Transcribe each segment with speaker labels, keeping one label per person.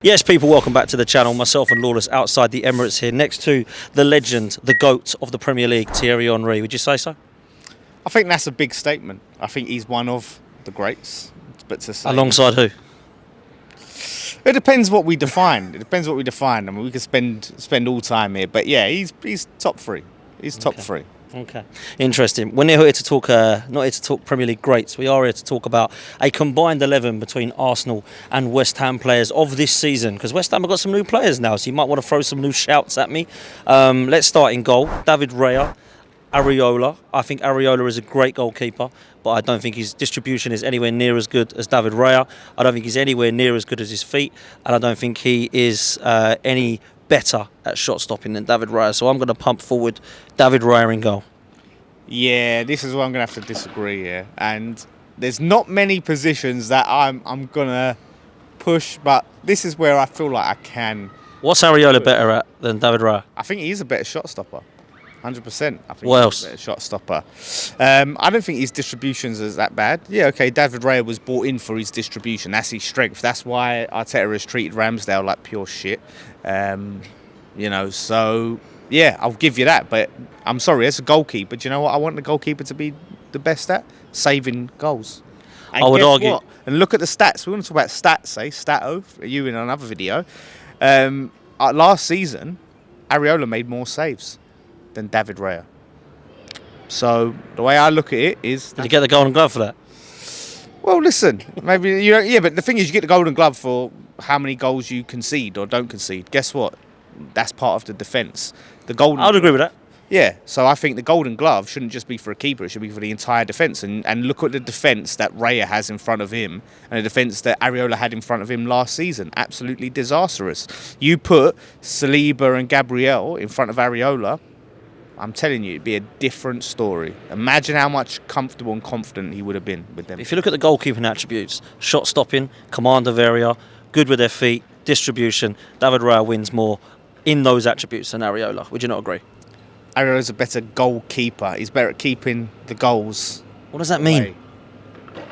Speaker 1: Yes, people, welcome back to the channel. Myself and Lawless outside the Emirates here, next to the legend, the GOAT of the Premier League, Thierry Henry. Would you say so?
Speaker 2: I think that's a big statement. I think he's one of the greats. But to say,
Speaker 1: Alongside who?
Speaker 2: it depends what we define. It depends what we define. I mean, we could spend all time here, but yeah, he's top three. He's top three.
Speaker 1: Okay, interesting. We're not here to talk, not here to talk Premier League greats. We are here to talk about a combined 11 between Arsenal and West Ham players of this season. Because West Ham have got some new players now, so you might want to throw some new shouts at me. Let's start in goal. David Raya, Areola. I think Areola is a great goalkeeper, but I don't think his distribution is anywhere near as good as David Raya. I don't think he's anywhere near as good as his feet, and I don't think he is any better at shot stopping than David Raya. So I'm going to pump forward David Raya in goal.
Speaker 2: Yeah, this is where I'm going to have to disagree here. And there's not many positions that I'm going to push, but this is where I feel like I can.
Speaker 1: What's Areola better at than David Raya?
Speaker 2: I think he's a better shot stopper. 100%. I think
Speaker 1: What
Speaker 2: he's
Speaker 1: else?
Speaker 2: a better shot stopper. I don't think his distributions is that bad. Yeah, okay, David Raya was brought in for his distribution. That's his strength. That's why Arteta has treated Ramsdale like pure shit. So yeah, I'll give you that. But I'm sorry, as a goalkeeper, do you know what I want the goalkeeper to be the best at? Saving goals. And
Speaker 1: I would
Speaker 2: guess
Speaker 1: argue.
Speaker 2: what? And look at the stats. We want to talk about stats, Stato, you in another video. Last season, Areola made more saves than David Raya. So the way I look at it is,
Speaker 1: Did he get the Golden Glove for that?
Speaker 2: well, listen, maybe yeah, but the thing is, you get the Golden Glove for how many goals you concede or don't concede. Guess what? That's part of the defence. The Golden.
Speaker 1: I would agree with that.
Speaker 2: Yeah, so I think the Golden Glove shouldn't just be for a keeper; it should be for the entire defence. And look at the defence that Raya has in front of him, and the defence that Areola had in front of him last season. Absolutely disastrous. You put Saliba and Gabriel in front of Areola, I'm telling you, it'd be a different story. Imagine how much comfortable and confident he would have been with them.
Speaker 1: If you look at the goalkeeping attributes, shot stopping, command of area, good with their feet, distribution, David Raya wins more in those attributes than Areola. Would you not agree?
Speaker 2: Areola's a better goalkeeper. He's better at keeping the goals.
Speaker 1: What does that mean?
Speaker 2: away.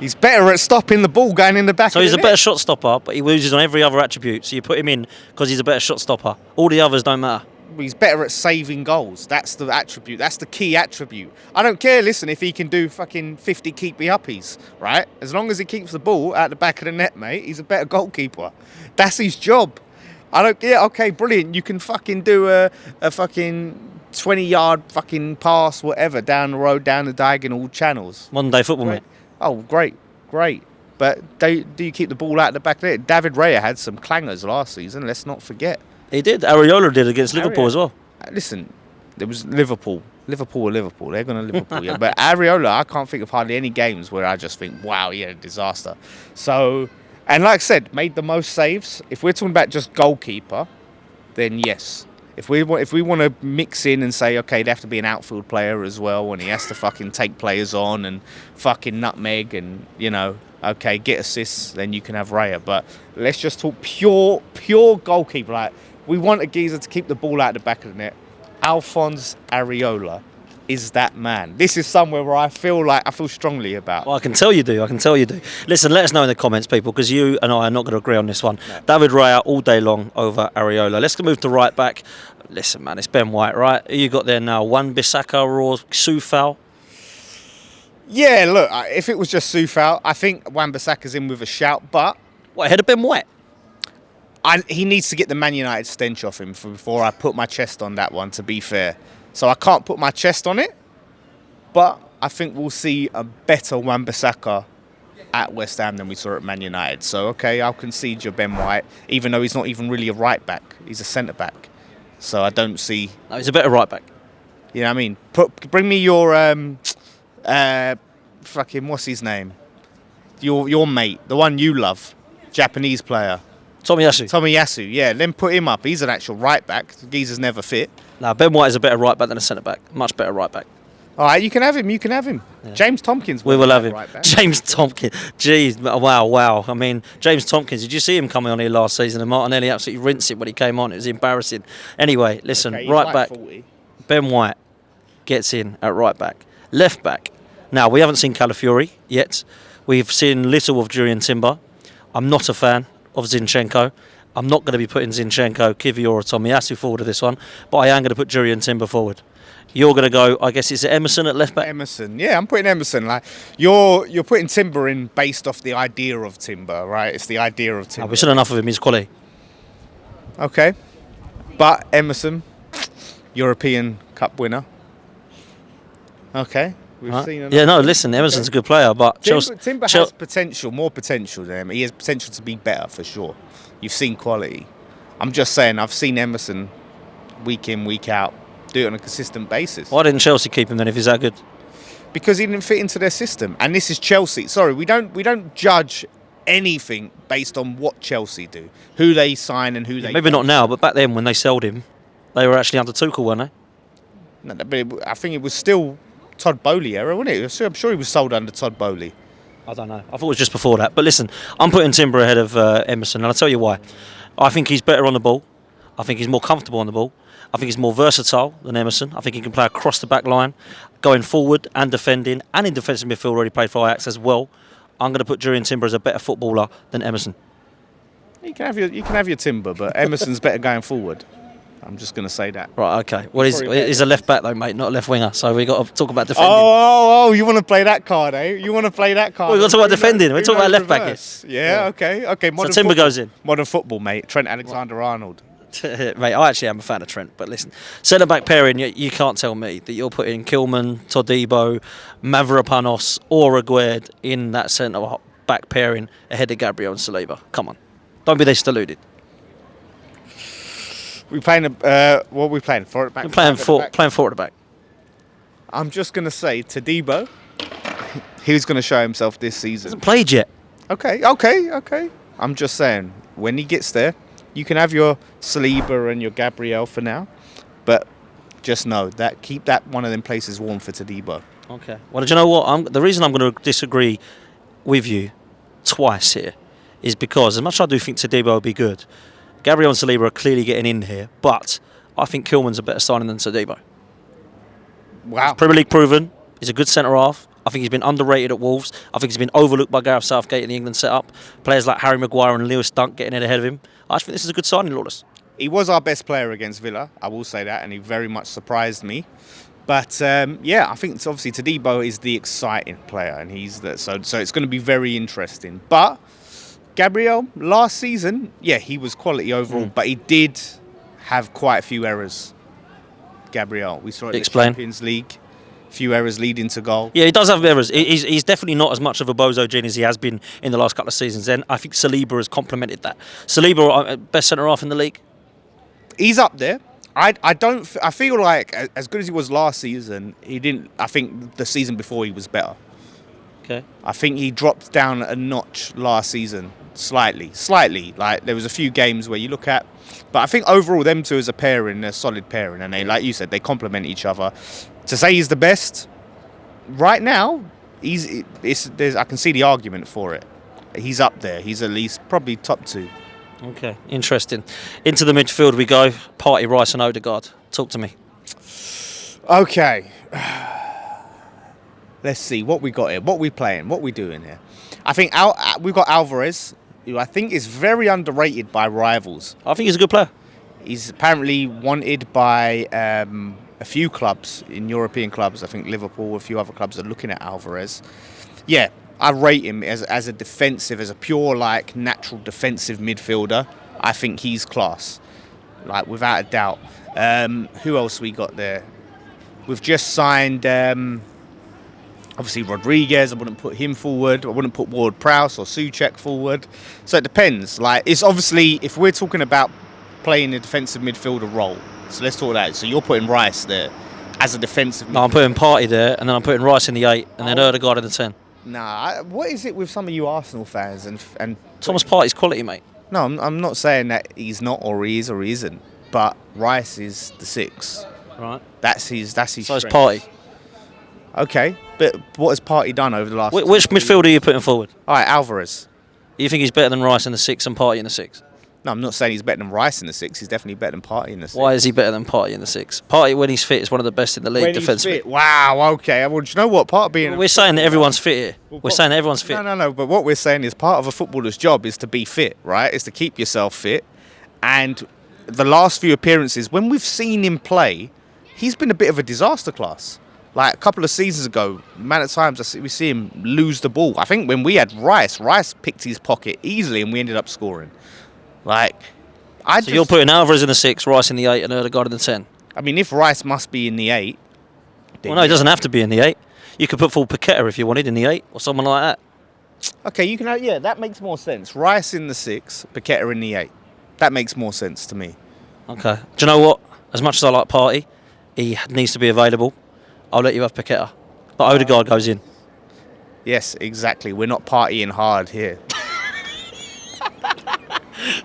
Speaker 2: He's better at stopping the ball going in the back
Speaker 1: So
Speaker 2: of
Speaker 1: he's
Speaker 2: the
Speaker 1: a better
Speaker 2: net.
Speaker 1: shot stopper, but he loses on every other attribute. So you put him in because he's a better shot stopper. All the others don't matter.
Speaker 2: He's better at saving goals. That's the attribute. That's the key attribute. I don't care, listen, if he can do fucking 50 keepy-uppies, right? As long as he keeps the ball out the back of the net, mate, he's a better goalkeeper. That's his job. I don't care. Okay, brilliant. You can fucking do a fucking 20-yard fucking pass, whatever, down the road, down the diagonal channels.
Speaker 1: Modern day football,
Speaker 2: Great.
Speaker 1: mate.
Speaker 2: Oh, great. But do you keep the ball out the back of the net? David Raya had some clangers last season, let's not forget.
Speaker 1: He did. Areola did against Liverpool as well.
Speaker 2: Listen, there was Liverpool. They're going to Liverpool, yeah. But Areola, I can't think of hardly any games where I just think, wow, yeah, disaster. So, and like I said, made the most saves. If we're talking about just goalkeeper, then yes. If we want to mix in and say, okay, they have to be an outfield player as well, and he has to fucking take players on and fucking nutmeg and, okay, get assists, then you can have Raya. But let's just talk pure goalkeeper. Like, we want a geezer to keep the ball out the back of the net. Alphonse Areola is that man. This is somewhere where I feel strongly about.
Speaker 1: Well, I can tell you do. Listen, let us know in the comments, people, because you and I are not going to agree on this one. No. David Raya all day long over Areola. Let's move to right back. Listen, man, it's Ben White, right? Who you got there now? Wan-Bissaka or Soufal?
Speaker 2: Yeah, look, if it was just Soufal, I think Wan-Bissaka's in with a shout, but...
Speaker 1: What, ahead of Ben White?
Speaker 2: He needs to get the Man United stench off him before I put my chest on that one, to be fair. So I can't put my chest on it, but I think we'll see a better Wan-Bissaka at West Ham than we saw at Man United. So, okay, I'll concede you Ben White, even though he's not even really a right back. He's a centre-back. So I don't see...
Speaker 1: No, he's a better right back.
Speaker 2: You know what I mean? Bring me your... fucking, what's his name? Your mate, the one you love. Japanese player.
Speaker 1: Tomiyasu,
Speaker 2: yeah. Then put him up. He's an actual right back. Geezer's never fit.
Speaker 1: No, Ben White is a better right back than a centre back. Much better right back.
Speaker 2: All right, you can have him. Yeah. James Tompkins.
Speaker 1: We will have him.
Speaker 2: Right back.
Speaker 1: James Tompkins. Jeez, wow. I mean, James Tompkins, did you see him coming on here last season? And Martinelli absolutely rinsed it when he came on. It was embarrassing. Anyway, listen,
Speaker 2: Okay,
Speaker 1: right
Speaker 2: like
Speaker 1: back.
Speaker 2: 40.
Speaker 1: Ben White gets in at right back. Left back. Now, we haven't seen Calafiori yet. We've seen little of Jurriën Timber. I'm not a fan of Zinchenko. I'm not going to be putting Zinchenko, Kivior or Tomiyasu forward to this one, but I am going to put Jurian Timber forward. You're going to go, I guess, is it Emerson at left back?
Speaker 2: Emerson, yeah, I'm putting Emerson. Like you're putting Timber in based off the idea of Timber, right? It's the idea of Timber.
Speaker 1: We've seen enough of him, he's quality.
Speaker 2: Okay, but Emerson, European Cup winner. Okay, we've seen enough.
Speaker 1: Yeah, no, listen, Emerson's a good player, but
Speaker 2: Timber has potential, more potential than him. He has potential to be better for sure. You've seen quality. I'm just saying, I've seen Emerson week in, week out do it on a consistent basis.
Speaker 1: Why didn't Chelsea keep him then if he's that good?
Speaker 2: Because he didn't fit into their system, and this is Chelsea. Sorry, we don't judge anything based on what Chelsea do, who they sign and who they.
Speaker 1: Maybe not now, but back then when they sold him, they were actually under Tuchel, weren't they?
Speaker 2: No, but I think it was still Todd Bowley era, wasn't it? I'm sure he was sold under Todd Bowley.
Speaker 1: I don't know. I thought it was just before that. But listen, I'm putting Timber ahead of Emerson, and I'll tell you why. I think he's better on the ball. I think he's more comfortable on the ball. I think he's more versatile than Emerson. I think he can play across the back line, going forward and defending, and in defensive midfield already played for Ajax as well. I'm going to put Jurian Timber as a better footballer than Emerson.
Speaker 2: You can have your Timber, but Emerson's better going forward. I'm just going to say that.
Speaker 1: Right, okay. Well, he's a left back though, mate, not a left winger. So we got to talk about defending.
Speaker 2: Oh, you want to play that card, eh? You want to play that card?
Speaker 1: Well, we've got to talk about defending. We're talking about left back here.
Speaker 2: Yeah, okay.
Speaker 1: So Timber goes in.
Speaker 2: Modern football, mate. Trent Alexander-Arnold.
Speaker 1: Mate, I actually am a fan of Trent, but listen, centre back pairing, you can't tell me that you're putting Kilman, Todibo, Mavropanos, or Aguerd in that centre back pairing ahead of Gabriel and Saliba. Come on, don't be this deluded.
Speaker 2: We playing what are we playing? Forward back.
Speaker 1: We're playing forward at the back.
Speaker 2: I'm just gonna say Todibo. He's gonna show himself this season.
Speaker 1: Hasn't played yet.
Speaker 2: Okay. I'm just saying when he gets there. You can have your Saliba and your Gabriel for now, but just know that keep that one of them places warm for Todibo.
Speaker 1: Okay. Well, do you know what? The reason I'm going to disagree with you twice here is because as much as I do think Todibo will be good, Gabriel and Saliba are clearly getting in here, but I think Kilman's a better signing than Todibo.
Speaker 2: Wow.
Speaker 1: He's Premier League proven. He's a good centre half. I think he's been underrated at Wolves. I think he's been overlooked by Gareth Southgate in the England setup. Players like Harry Maguire and Lewis Dunk getting in ahead of him. I just think this is a good signing, Lawless.
Speaker 2: He was our best player against Villa, I will say that, and he very much surprised me. But I think it's obviously Todibo is the exciting player, and so it's going to be very interesting. But Gabriel, last season, he was quality overall, but he did have quite a few errors. Gabriel, we saw it in the Champions League. Few errors leading to goal. Yeah,
Speaker 1: he does have errors. He's definitely not as much of a bozo gene as he has been in the last couple of seasons. And I think Saliba has complemented that. Saliba, best centre half in the league.
Speaker 2: He's up there. I feel like as good as he was last season, he didn't. I think the season before he was better.
Speaker 1: Okay.
Speaker 2: I think he dropped down a notch last season, slightly. Like there was a few games where you look at, but I think overall them two as a pairing, they're a solid pairing, and they, like you said, they complement each other. To say he's the best right now, I can see the argument for it. He's up there. He's at least probably top two.
Speaker 1: Okay, interesting. Into the midfield we go. Partey, Rice and Odegaard. Talk to me.
Speaker 2: Okay. Let's see what we got here. What we playing? What we doing here? I think we've got Alvarez, who I think is very underrated by rivals.
Speaker 1: I think he's a good player.
Speaker 2: He's apparently wanted by a few clubs in European clubs. I think Liverpool, a few other clubs are looking at Alvarez. Yeah, I rate him as a defensive, as a pure natural defensive midfielder. I think he's class, without a doubt. Who else we got there? We've just signed obviously Rodriguez. I wouldn't put him forward. I wouldn't put Ward-Prowse or Souček forward. So it depends. It's obviously, if we're talking about playing a defensive midfielder role. So let's talk that. So you're putting Rice there as a defensive midfielder.
Speaker 1: No, I'm putting Partey there, and then I'm putting Rice in the 8, and then Odegaard in the 10.
Speaker 2: Nah, what is it with some of you Arsenal fans and
Speaker 1: Thomas Partey's quality, mate.
Speaker 2: No, I'm not saying that he's not or he is or he isn't, but Rice is the 6.
Speaker 1: Right.
Speaker 2: That's his
Speaker 1: So
Speaker 2: strength.
Speaker 1: it's Partey.
Speaker 2: Okay, but what has Partey done over the last...
Speaker 1: Which midfielder are you putting forward?
Speaker 2: All right, Alvarez.
Speaker 1: You think he's better than Rice in the 6 and Partey in the 6?
Speaker 2: No, I'm not saying he's better than Rice in the 6. He's definitely better than Partey in the 6.
Speaker 1: Why is he better than Partey in the 6? Partey, when he's fit, is one of the best in the league defensively.
Speaker 2: Wow, okay. Well, do you know what? Part of being...
Speaker 1: We're saying that everyone's fit here. We're saying that everyone's fit.
Speaker 2: No. But what we're saying is part of a footballer's job is to be fit, right? Is to keep yourself fit. And the last few appearances, when we've seen him play, he's been a bit of a disaster class. Like a couple of seasons ago, the amount of times we see him lose the ball. I think when we had Rice picked his pocket easily and we ended up scoring.
Speaker 1: So you're putting Alvarez in the 6, Rice in the 8 and Ødegaard in the 10?
Speaker 2: I mean, if Rice must be in the 8...
Speaker 1: Well, no, he doesn't have to be in the 8. You could put full Paqueta if you wanted in the 8 or someone like that.
Speaker 2: Okay, you can. Yeah, that makes more sense. Rice in the 6, Paqueta in the 8. That makes more sense to me.
Speaker 1: Okay. Do you know what? As much as I like Partey, he needs to be available. I'll let you have Paqueta. But Ødegaard goes in.
Speaker 2: Yes, exactly. We're not partying hard here.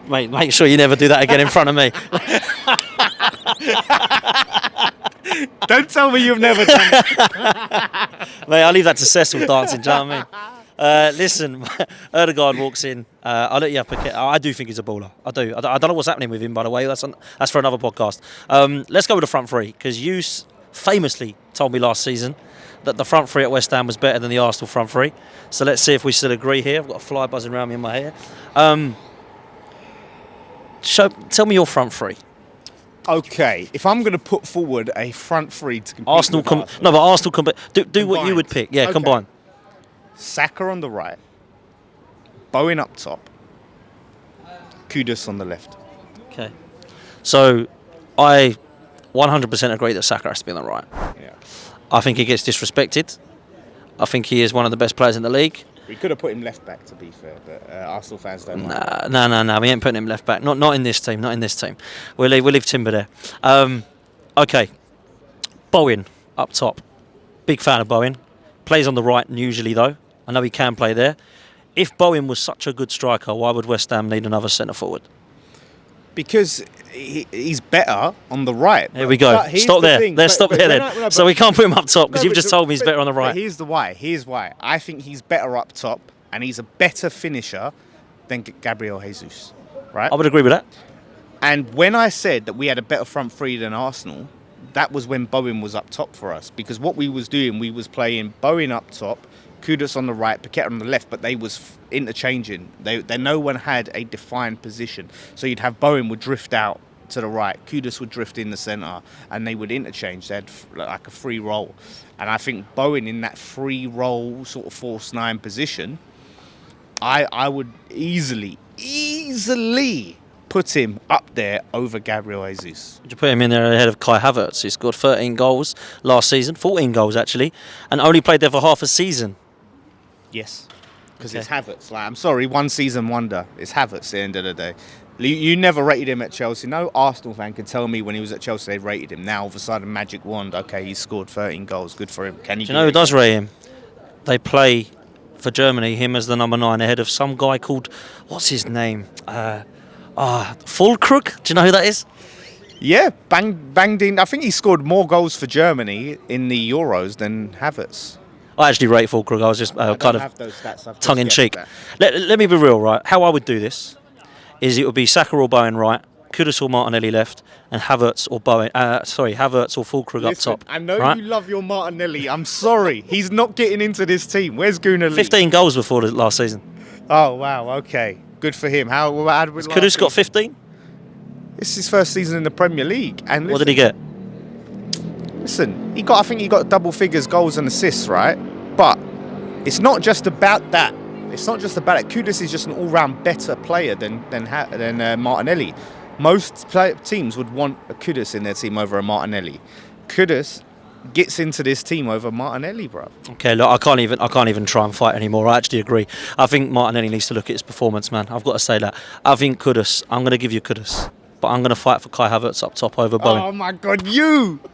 Speaker 1: Mate, make sure you never do that again in front of me.
Speaker 2: Don't tell me you've never done it.
Speaker 1: Mate, I'll leave that to Cecil dancing, do you know what I mean? Listen, Ødegaard walks in. I'll let you have Paqueta. I do think he's a baller. I do. I don't know what's happening with him, by the way. That's for another podcast. Let's go with the front three, because you famously told me last season that the front three at West Ham was better than the Arsenal front three. So let's see if we still agree here. I've got a fly buzzing around me in my hair. Tell me your front three.
Speaker 2: Okay, if I'm going to put forward a front three to compete
Speaker 1: Arsenal,
Speaker 2: with Arsenal,
Speaker 1: no, but Arsenal do what you would pick. Yeah,
Speaker 2: Okay.
Speaker 1: combine.
Speaker 2: Saka on the right, Bowen up top, Kudus on the left.
Speaker 1: Okay. So I 100% agree that Saka has to be on the right.
Speaker 2: Yeah.
Speaker 1: I think he gets disrespected. I think he is one of the best players in the league.
Speaker 2: We could have put him left back, to be fair, but Arsenal fans don't like
Speaker 1: No. We ain't putting him left back. Not in this team. Not in this team. We'll leave Timber there. Okay. Bowen up top. Big fan of Bowen. Plays on the right usually though. I know he can play there. If Bowen was such a good striker, why would West Ham need another centre forward?
Speaker 2: Because he's better on the right.
Speaker 1: Here we go. Stop there. Let's stop there then. So we can't put him up top because you've just told me he's better on the right.
Speaker 2: But here's the why. Here's why. I think he's better up top and he's a better finisher than Gabriel Jesus. Right?
Speaker 1: I would agree with that.
Speaker 2: And when I said that we had a better front three than Arsenal, that was when Bowen was up top for us. Because what we was doing, we was playing Bowen up top, Kudus on the right, Paqueta on the left, but they was interchanging. No one had a defined position. So you'd have Bowen would drift out to the right, Kudus would drift in the centre, and they would interchange. They had like a free role. And I think Bowen in that free role, sort of false nine position, I would easily put him up there over Gabriel Jesus.
Speaker 1: Would you put him in there ahead of Kai Havertz, who scored 13 goals last season, 14 goals actually, and only played there for half a season?
Speaker 2: Yes, because it's Havertz. Like, I'm sorry, one season wonder. It's Havertz at the end of the day. You never rated him at Chelsea. No Arsenal fan can tell me when he was at Chelsea they rated him. Now all of a sudden, magic wand. Okay, he scored 13 goals. Good for him. Can he?
Speaker 1: Do you know who does rate him? They play for Germany him as the number 9 ahead of some guy called, what's his name? Fulkrug. Do you know who that is?
Speaker 2: Yeah, banged in. I think he scored more goals for Germany in the Euros than Havertz.
Speaker 1: I actually rate Fulkrug. I was just
Speaker 2: I
Speaker 1: kind
Speaker 2: don't have
Speaker 1: of
Speaker 2: those stats. I've
Speaker 1: tongue in
Speaker 2: just
Speaker 1: cheek.
Speaker 2: guessed
Speaker 1: Let me be real, right? How I would do this is it would be Saka or Bowen right, Kudus or Martinelli left, and Havertz or Havertz or Fulkrug up top.
Speaker 2: I know
Speaker 1: right?
Speaker 2: you love your Martinelli. I'm sorry, he's not getting into this team. Where's Gunnar?
Speaker 1: 15 goals before the last season.
Speaker 2: Oh wow, okay, good for him. How was
Speaker 1: Kudus got 15?
Speaker 2: This is his first season in the Premier League, and
Speaker 1: What did he get?
Speaker 2: Listen, I think he got double figures goals and assists, right? But it's not just about that. It's not just about it. Kudus is just an all-round better player than Martinelli. Most teams would want a Kudus in their team over a Martinelli. Kudus gets into this team over Martinelli, bro.
Speaker 1: Okay, look, I can't even try and fight anymore. I actually agree. I think Martinelli needs to look at his performance, man. I've got to say that. I think Kudus. I'm going to give you Kudus. But I'm going to fight for Kai Havertz up top over Bowen.
Speaker 2: Oh my God,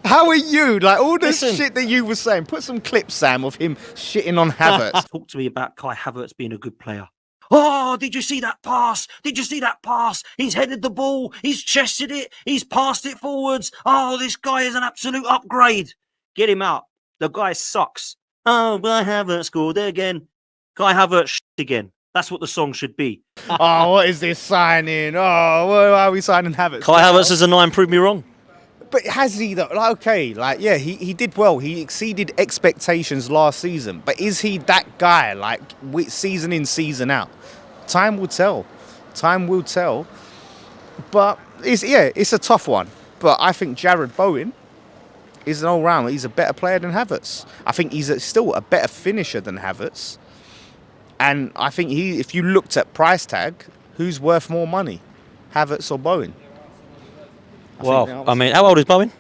Speaker 2: how are you? Like all this shit that you were saying. Put some clips, Sam, of him shitting on Havertz.
Speaker 1: Talk to me about Kai Havertz being a good player. Oh, did you see that pass? Did you see that pass? He's headed the ball. He's chested it. He's passed it forwards. Oh, this guy is an absolute upgrade. Get him out. The guy sucks. Oh, Kai Havertz scored again. Kai Havertz shit again. That's what the song should be.
Speaker 2: Oh, what is this signing? Oh, why are we signing Havertz?
Speaker 1: Kai Havertz is a 9, prove me wrong.
Speaker 2: But has he though? Like, okay, like yeah, he did well. He exceeded expectations last season. But is he that guy? Like season in, season out. Time will tell. Time will tell. But it's a tough one. But I think Jared Bowen is an all-round. He's a better player than Havertz. I think he's still a better finisher than Havertz. And I think if you looked at price tag, who's worth more money, Havertz or Bowen?
Speaker 1: Well, I mean, how old is Bowen?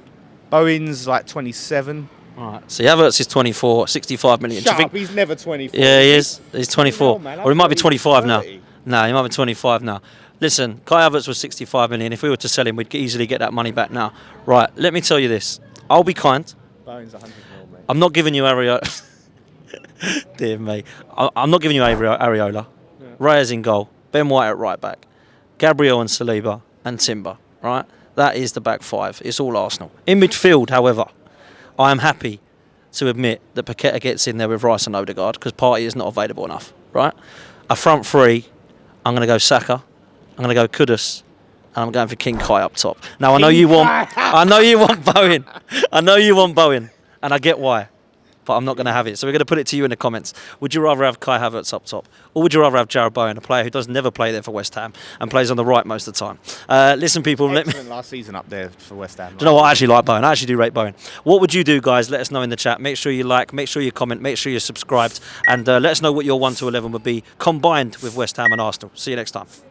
Speaker 2: Bowen's like 27.
Speaker 1: All right. So Havertz is 24, 65 million.
Speaker 2: Shut
Speaker 1: Do you
Speaker 2: up,
Speaker 1: think?
Speaker 2: he's never 24.
Speaker 1: Yeah, he is. He's 24.
Speaker 2: Man,
Speaker 1: Or he might be
Speaker 2: I thought
Speaker 1: 25 now.
Speaker 2: 30.
Speaker 1: No, he might be 25 now. Listen, Kai Havertz was 65 million. If we were to sell him, we'd easily get that money back now. Right, let me tell you this. I'll be kind.
Speaker 2: Bowen's 100 mil, mate.
Speaker 1: I'm not giving you Areola. Dear me. I'm not giving you Areola.
Speaker 2: Yeah.
Speaker 1: Reyes in goal. Ben White at right back. Gabriel and Saliba and Timber. Right? That is the back five. It's all Arsenal. In midfield, however, I am happy to admit that Paqueta gets in there with Rice and Odegaard because Partey is not available enough. Right? A front three, I'm going to go Saka. I'm going to go Kudus. And I'm going for King Kai up top. Now, I know you want Bowen. I know you want Bowen. And I get why. But I'm not going to have it. So we're going to put it to you in the comments. Would you rather have Kai Havertz up top? Or would you rather have Jared Bowen, a player who does never play there for West Ham and plays on the right most of the time? Listen, people.
Speaker 2: Excellent last season up there for West Ham.
Speaker 1: Do you know what? I actually like Bowen. I actually do rate Bowen. What would you do, guys? Let us know in the chat. Make sure you like, make sure you comment, make sure you're subscribed. And let us know what your 1 to 11 would be combined with West Ham and Arsenal. See you next time.